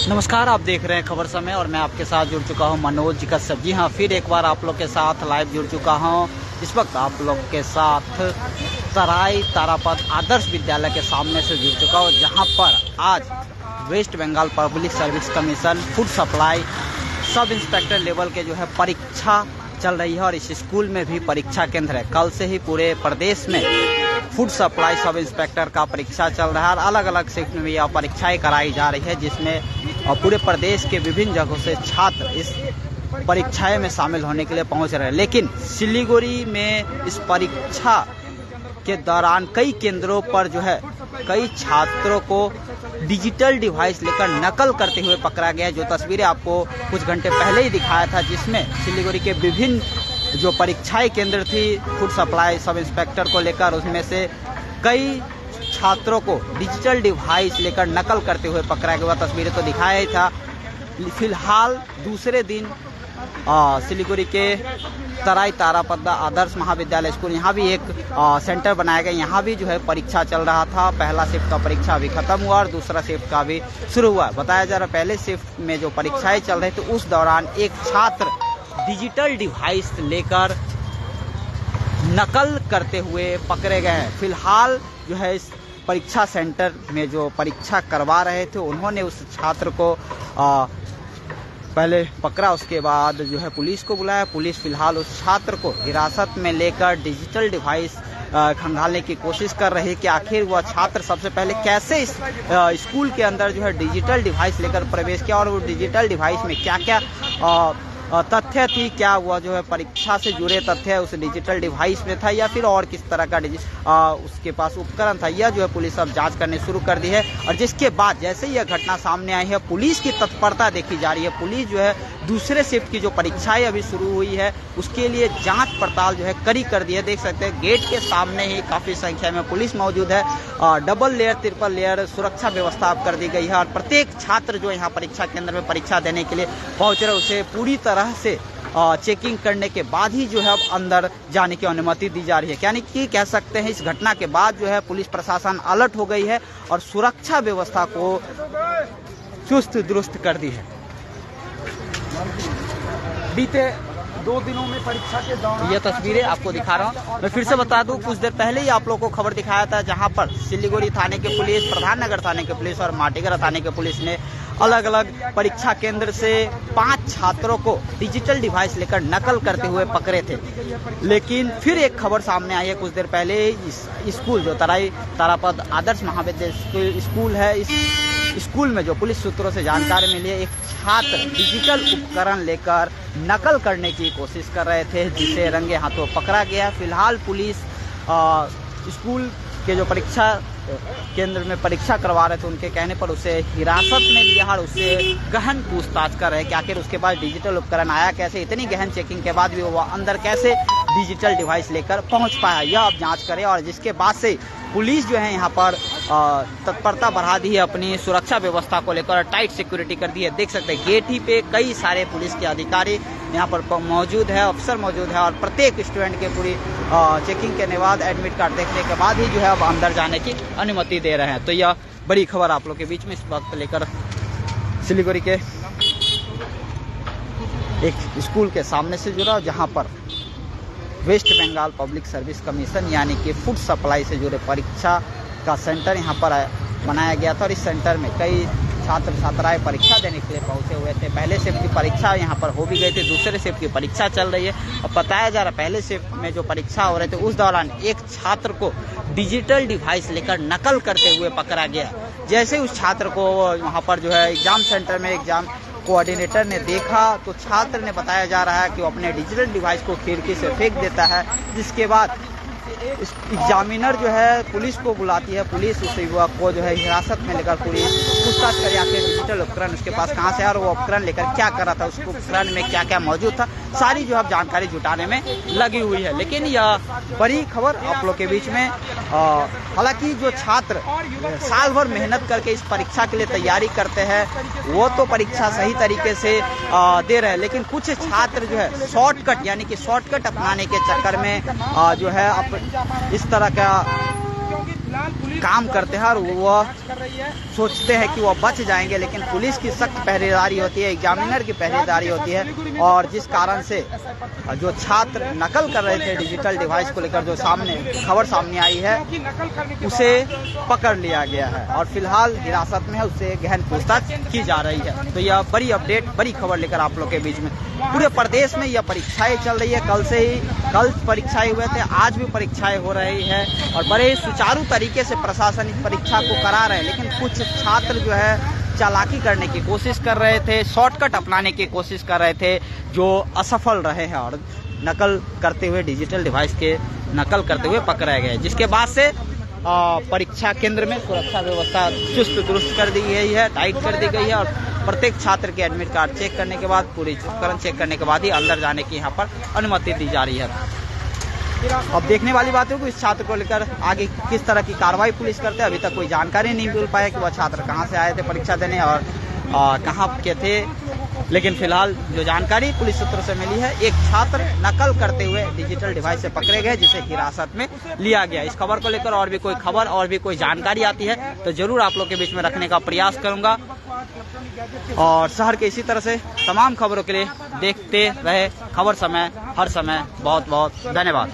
नमस्कार, आप देख रहे हैं खबर समय और मैं आपके साथ जुड़ चुका हूं मनोज कश्यप। जी हाँ, फिर एक बार आप लोग के साथ लाइव जुड़ चुका हूं। इस वक्त आप लोग के साथ सराय तारापद आदर्श विद्यालय के सामने से जुड़ चुका हूं, जहां पर आज West Bengal public service commission food supply sub inspector level के जो है परीक्षा चल रही है और इस स्कूल में भी परीक्षा केंद्र है। कल से ही पूरे प्रदेश में फूड सप्लाई सब इंस्पेक्टर का परीक्षा चल रहा है और अलग अलग शिफ्ट में यह परीक्षाएं कराई जा रही है, जिसमें पूरे प्रदेश के विभिन्न जगहों से छात्र इस परीक्षाएं में शामिल होने के लिए पहुंच रहे हैं। लेकिन सिलीगुड़ी में इस परीक्षा के दौरान कई केंद्रों पर जो है कई छात्रों को डिजिटल डिवाइस लेकर नकल करते हुए पकड़ा गया है। जो तस्वीरें आपको कुछ घंटे पहले ही दिखाया था, जिसमें सिलीगुड़ी के विभिन्न जो परीक्षाएं केंद्र थी फूड सप्लाई सब इंस्पेक्टर को लेकर, उसमें से कई छात्रों को डिजिटल डिवाइस लेकर नकल करते हुए पकड़ा गया। तस्वीरें तो दिखाया ही था। फिलहाल दूसरे दिन सिलीगुड़ी के सराय तारापद आदर्श महाविद्यालय स्कूल, यहाँ भी एक सेंटर बनाया गया। यहाँ भी जो है परीक्षा चल रहा था। पहला शिफ्ट का परीक्षा अभी खत्म हुआ और दूसरा शिफ्ट का भी शुरू हुआ। बताया जा रहा है पहले शिफ्ट में जो परीक्षाएं चल रही थी उस दौरान एक छात्र डिजिटल डिवाइस लेकर नकल करते हुए पकड़े गए हैं। फिलहाल जो है इस परीक्षा सेंटर में जो परीक्षा करवा रहे थे उन्होंने उस छात्र को पहले पकड़ा, उसके बाद जो है पुलिस को बुलाया। पुलिस फिलहाल उस छात्र को हिरासत में लेकर डिजिटल डिवाइस खंगालने की कोशिश कर रही है कि आखिर वह छात्र सबसे पहले कैसे इस स्कूल के अंदर जो है डिजिटल डिवाइस लेकर प्रवेश किया और वो डिजिटल डिवाइस में क्या क्या तथ्य थी, क्या वह जो है परीक्षा से जुड़े तथ्य उस डिजिटल डिवाइस में था या फिर और किस तरह का उसके पास उपकरण था। यह जो है पुलिस अब जांच करने शुरू कर दी है और जिसके बाद जैसे यह घटना सामने आई है पुलिस की तत्परता देखी जा रही है। पुलिस जो है दूसरे शिफ्ट की जो परीक्षाएं अभी शुरू हुई है उसके लिए जांच पड़ताल जो है कड़ी कर दी है। देख सकते हैं गेट के सामने ही काफी संख्या में पुलिस मौजूद है। डबल लेयर ट्रिपल लेयर सुरक्षा व्यवस्था अब कर दी गई है और प्रत्येक छात्र जो यहाँ परीक्षा केंद्र में परीक्षा देने के लिए पहुंच रहे उसे पूरी तरह से चेकिंग करने के बाद ही जो है अब अंदर जाने की अनुमति दी जा रही है। यानी कि कह सकते हैं इस घटना के बाद जो है पुलिस प्रशासन अलर्ट हो गई है और सुरक्षा व्यवस्था को चुस्त दुरुस्त कर दी है। बीते 2 दिनों में परीक्षा के दौरान यह तस्वीरें आपको दिखा रहा हूँ। मैं फिर से बता दूं, कुछ देर पहले ही आप लोगों को खबर दिखाया था जहां पर सिलीगुड़ी थाने के पुलिस, प्रधान नगर थाने के पुलिस और माटीगढ़ थाने के पुलिस ने अलग अलग परीक्षा केंद्र से 5 छात्रों को डिजिटल डिवाइस लेकर नकल करते हुए पकड़े थे। लेकिन फिर एक खबर सामने आई है कुछ देर पहले, इस स्कूल जो सराय तारापद आदर्श महाविद्यालय स्कूल है, इस स्कूल में जो पुलिस सूत्रों से जानकारी मिली है एक छात्र डिजिटल उपकरण लेकर नकल करने की कोशिश कर रहे थे, जिसे रंगे हाथों पकड़ा गया। फिलहाल पुलिस स्कूल के जो परीक्षा केंद्र में परीक्षा करवा रहे थे उनके कहने पर उसे हिरासत में लिया और उससे गहन पूछताछ कर रहे हैं कि आखिर उसके पास डिजिटल उपकरण आया कैसे, इतनी गहन चेकिंग के बाद भी वो अंदर कैसे डिजिटल डिवाइस लेकर पहुंच पाया, यह अब जांच करें। और जिसके बाद से पुलिस जो है यहाँ पर तत्परता बढ़ा दी है, अपनी सुरक्षा व्यवस्था को लेकर टाइट सिक्योरिटी कर दी है। देख सकते हैं गेट ही पे कई सारे पुलिस के अधिकारी यहाँ पर मौजूद है, अफसर मौजूद है और प्रत्येक स्टूडेंट के पूरी चेकिंग के बाद एडमिट कार्ड देखने के बाद ही जो है अब अंदर जाने की अनुमति दे रहे हैं। तो यह बड़ी खबर आप लोग के बीच में इस वक्त लेकर सिलीगुड़ी के एक स्कूल के सामने से जुड़ा, जहाँ पर West Bengal public service commission यानी कि फूड सप्लाई से जुड़े परीक्षा का सेंटर यहाँ पर बनाया गया था और इस सेंटर में कई छात्र छात्राएं परीक्षा देने के लिए पहुंचे हुए थे। पहले शिफ्ट की परीक्षा यहाँ पर हो भी गई थी, दूसरे शिफ्ट की परीक्षा चल रही है। और बताया जा रहा है पहले शिफ्ट में जो परीक्षा हो रहे थे उस दौरान एक छात्र को डिजिटल डिवाइस लेकर नकल करते हुए पकड़ा गया। जैसे उस छात्र को वहाँ पर जो है एग्जाम सेंटर में एग्जाम कोऑर्डिनेटर ने देखा तो छात्र ने बताया जा रहा है कि वो अपने डिजिटल डिवाइस को खिड़की से फेंक देता है, जिसके बाद एग्जामिनर जो है पुलिस को बुलाती है। पुलिस उस युवक को जो है हिरासत में लेकर पुलिस पूछताछ करे आखिर डिजिटल उपकरण उसके पास कहाँ से है और वो उपकरण लेकर क्या कर रहा था, उस उपकरण में क्या क्या मौजूद था, सारी जो है जानकारी जुटाने में लगी हुई है। लेकिन यह बड़ी खबर आप लोग के बीच में, हालांकि जो छात्र साल भर मेहनत करके इस परीक्षा के लिए तैयारी करते हैं वो तो परीक्षा सही तरीके से दे रहे हैं, लेकिन कुछ छात्र जो है शॉर्टकट यानी कि शॉर्टकट अपनाने के चक्कर में जो है इस तरह का काम करते हैं और वह सोचते हैं कि वह बच जाएंगे, लेकिन पुलिस की सख्त पहरेदारी होती है, एग्जामिनर की पहरेदारी होती है, और जिस कारण से जो छात्र नकल कर रहे थे डिजिटल डिवाइस को लेकर, जो खबर सामने आई है, उसे पकड़ लिया गया है और फिलहाल हिरासत में है, उससे गहन पूछताछ की जा रही है। तो यह बड़ी अपडेट, बड़ी खबर लेकर आप लोग के बीच में। पूरे प्रदेश में यह परीक्षाएं चल रही है, कल परीक्षाएं हुए थे, आज भी परीक्षाएं हो रही है और बड़े सुचारू तरीके से प्रशासन इस परीक्षा को करा रहे हैं, लेकिन कुछ छात्र जो है चालाकी करने की कोशिश कर रहे थे, शॉर्टकट अपनाने की कोशिश कर रहे थे, जो असफल रहे हैं और नकल करते हुए, डिजिटल डिवाइस के नकल करते हुए पकड़े गए, जिसके बाद से परीक्षा केंद्र में सुरक्षा व्यवस्था चुस्त दुरुस्त कर दी गई है, टाइट कर दी गई है और प्रत्येक छात्र के एडमिट कार्ड चेक करने के बाद, पूरी उपकरण चेक करने के बाद ही अंदर जाने की यहाँ पर अनुमति दी जा रही है। अब देखने वाली बात है कि इस छात्र को लेकर आगे किस तरह की कार्रवाई पुलिस करते हैं। अभी तक कोई जानकारी नहीं मिल पाया कि वह छात्र कहाँ से आए थे परीक्षा देने और कहाँ के थे, लेकिन फिलहाल जो जानकारी पुलिस सूत्रों से मिली है, एक छात्र नकल करते हुए डिजिटल डिवाइस से पकड़े गए, जिसे हिरासत में लिया गया। इस खबर को लेकर और भी कोई खबर और भी कोई जानकारी आती है तो जरूर आप लोग के बीच में रखने का प्रयास करूंगा। और शहर के इसी तरह से तमाम खबरों के लिए देखते रहे खबर समय, हर समय। बहुत बहुत धन्यवाद।